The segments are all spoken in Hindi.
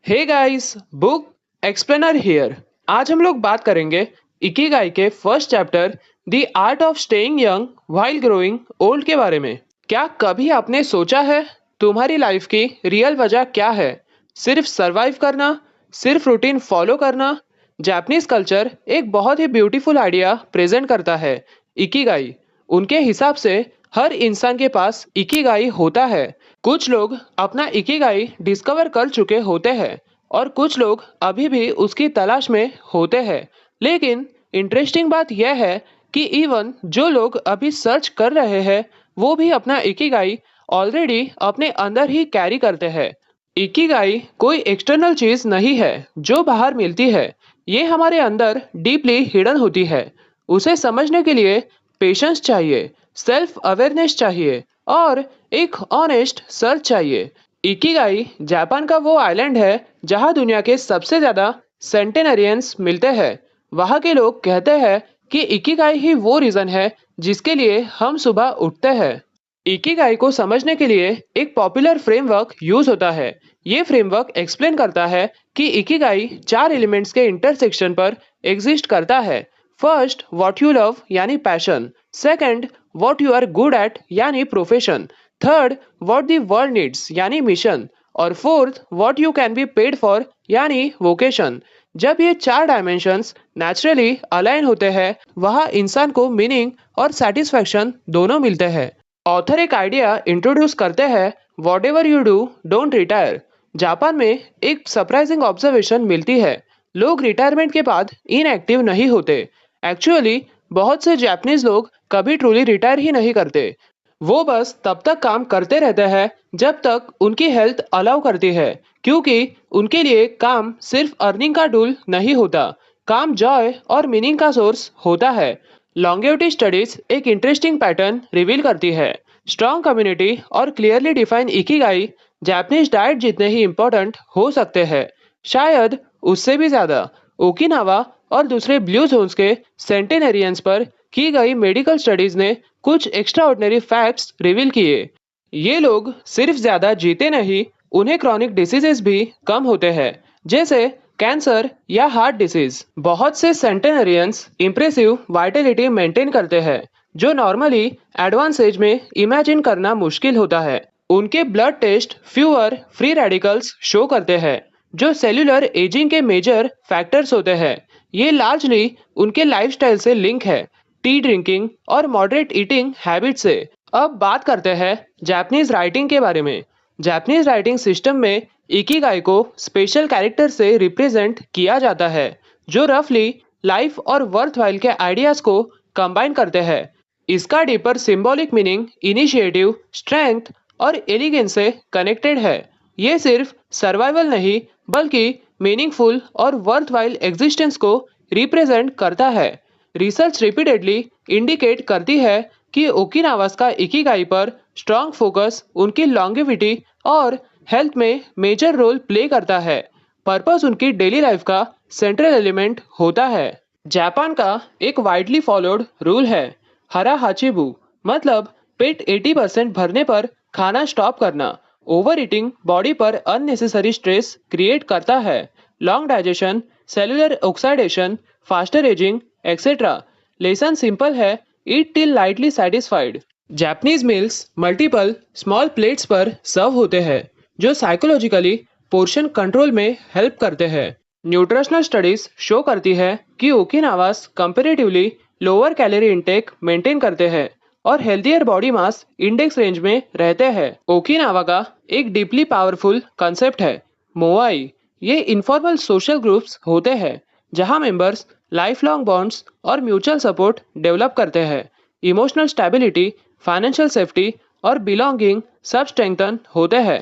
Hey guys, book explainer here. आज हम लोग बात करेंगे इकिगाई के first chapter the art of staying young while growing old के बारे में। क्या कभी आपने सोचा है तुम्हारी लाइफ की रियल वजह क्या है? सिर्फ सरवाइव करना, सिर्फ रूटीन फॉलो करना? जापानीज कल्चर एक बहुत ही ब्यूटीफुल आइडिया प्रेजेंट करता है, इकिगाई। उनके हिसाब से हर इंसान के पास इकिगाई होता है। कुछ लोग अपना इकिगाई डिस्कवर कर चुके होते हैं और कुछ लोग अभी भी उसकी तलाश में होते हैं। लेकिन इंटरेस्टिंग बात यह है कि इवन जो लोग अभी सर्च कर रहे हैं वो भी अपना इकिगाई ऑलरेडी अपने अंदर ही कैरी करते हैं। इकिगाई कोई एक्सटर्नल चीज नहीं है जो बाहर मिलती है, ये हमारे अंदर डीपली हिडन होती है। उसे समझने के लिए पेशेंस चाहिए, सेल्फ अवेयरनेस चाहिए और एक ऑनेस्ट सर्च चाहिए। इकिगाई जापान का वो आइलैंड है जहां दुनिया के सबसे ज्यादा सेंटेनरियंस मिलते हैं। वहां के लोग कहते हैं कि इकिगाई ही वो रीजन है जिसके लिए हम सुबह उठते हैं। इकिगाई को समझने के लिए एक पॉपुलर फ्रेमवर्क यूज होता है। ये फ्रेमवर्क एक्सप्लेन करता है कि इकिगाई चार एलिमेंट्स के इंटरसेक्शन पर एग्जिस्ट करता है। फर्स्ट, व्हाट यू लव यानी passion. Second, what you are good at यानी profession. Third, what the world needs यानी मिशन। और fourth, what you can be paid for यानी वोकेशन। जब ये चार डायमेंशंस नेचुरली अलाइन होते हैं वहाँ इंसान को मीनिंग और सेटिस्फैक्शन दोनों मिलते हैं। ऑथर एक आइडिया इंट्रोड्यूस करते हैं, what ever you do don't retire. Japan में एक सरप्राइजिंग ऑब्जर्वेशन मिलती है, लोग रिटायरमेंट के बाद इनएक्टिव नहीं होते। एक्चुअली बहुत से जापानीज लोग कभी ट्रूली रिटायर ही नहीं करते। वो बस तब तक काम करते रहते हैं जब तक उनकी हेल्थ अलाउ करती है, क्योंकि उनके लिए काम सिर्फ अर्निंग का टूल नहीं होता, काम जॉय और मीनिंग का सोर्स होता है। लॉन्गेविटी स्टडीज एक इंटरेस्टिंग पैटर्न रिवील करती है। स्ट्रॉन्ग कम्युनिटी और clearly define Ikigai Japanese diet जितने ही इम्पोर्टेंट हो सकते हैं, शायद उससे भी ज्यादा। ओकिनावा और दूसरे ब्लू जोन्स के सेंटेनेरियंस पर की गई मेडिकल स्टडीज ने कुछ एक्स्ट्रा ऑर्डिनरी फैक्ट्स रिवील किए। ये लोग सिर्फ ज्यादा जीते नहीं, उन्हें क्रॉनिक डिसीजेस भी कम होते हैं, जैसे कैंसर या हार्ट डिसीज। बहुत से सेंटेनरियंस इंप्रेसिव वाइटलिटी मेंटेन करते हैं जो नॉर्मली एडवांस एज में इमेजिन करना मुश्किल होता है। उनके blood test fewer free radicals show करते हैं जो सेल्यूलर एजिंग के मेजर फैक्टर्स होते हैं। ये लार्जली उनके लाइफस्टाइल से लिंक है, टी ड्रिंकिंग और मॉडरेट ईटिंग हैबिट से। अब बात करते हैं जापानीज राइटिंग के बारे में। जापानीज राइटिंग सिस्टम में इकिगाई को स्पेशल कैरेक्टर से रिप्रेजेंट किया जाता है जो रफली लाइफ और वर्थ वाइल के आइडियाज को कंबाइन करते हैं। इसका deeper symbolic meaning initiative, strength और एलिगेंस से कनेक्टेड है। ये सिर्फ सर्वाइवल नहीं बल्कि मीनिंगफुल और वर्थ वाइल एग्जिस्टेंस को रिप्रेजेंट करता है। रिसर्च रिपीटेडली इंडिकेट करती है कि ओकिनावास का इकिगाई पर स्ट्रॉन्ग फोकस उनकी लॉन्गेविटी और हेल्थ में मेजर रोल प्ले करता है। पर्पस उनकी डेली लाइफ का सेंट्रल एलिमेंट होता है। जापान का एक वाइडली फॉलोड रूल है, हरा हाचिबू, मतलब पेट 80% भरने पर खाना स्टॉप करना। ओवर ईटिंग बॉडी पर अननेसेसरी स्ट्रेस क्रिएट करता है। Long digestion, cellular oxidation, faster ageing etcetera. Lesson simple है, eat till lightly satisfied. Japanese meals multiple small plates पर सर्व होते हैं जो साइकोलॉजिकली पोर्शन कंट्रोल में हेल्प करते हैं। न्यूट्रिशनल स्टडीज शो करती है कि Okinawans comparatively lower calorie intake maintain करते हैं और healthier body mass index range में रहते हैं। ओकिनावा का एक डीपली पावरफुल कंसेप्ट है, मोआई। ये इनफॉर्मल सोशल ग्रुप्स होते हैं जहां मेंबर्स लाइफ लॉन्ग बॉन्ड्स और म्यूचुअल सपोर्ट डेवलप करते हैं। इमोशनल स्टेबिलिटी, फाइनेंशियल सेफ्टी और बिलोंगिंग सब स्ट्रेंथन होते हैं।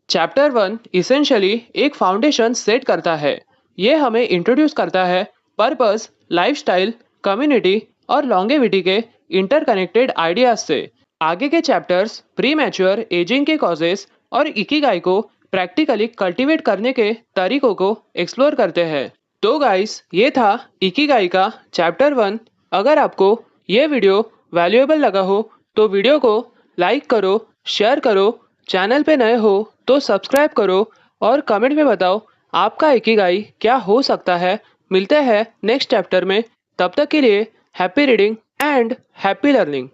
चैप्टर 1 इसेंशियली एक फाउंडेशन सेट करता है। ये हमें इंट्रोड्यूस करता है पर्पस, लाइफस्टाइल, कम्युनिटी और लॉन्गेविटी के इंटरकनेक्टेड आइडियाज से। आगे के चैप्टर्स प्री मैच्योर एजिंग के कॉजेस और इकिगाई को प्रैक्टिकली कल्टीवेट करने के तरीकों को एक्सप्लोर करते हैं। तो गाइस, ये था इकिगाई का चैप्टर 1। अगर आपको ये वीडियो वैल्यूएबल लगा हो तो वीडियो को लाइक करो, शेयर करो, चैनल पे नए हो तो सब्सक्राइब करो और कमेंट में बताओ आपका इकिगाई क्या हो सकता है। मिलते हैं नेक्स्ट चैप्टर में। तब तक के लिए happy reading and happy learning.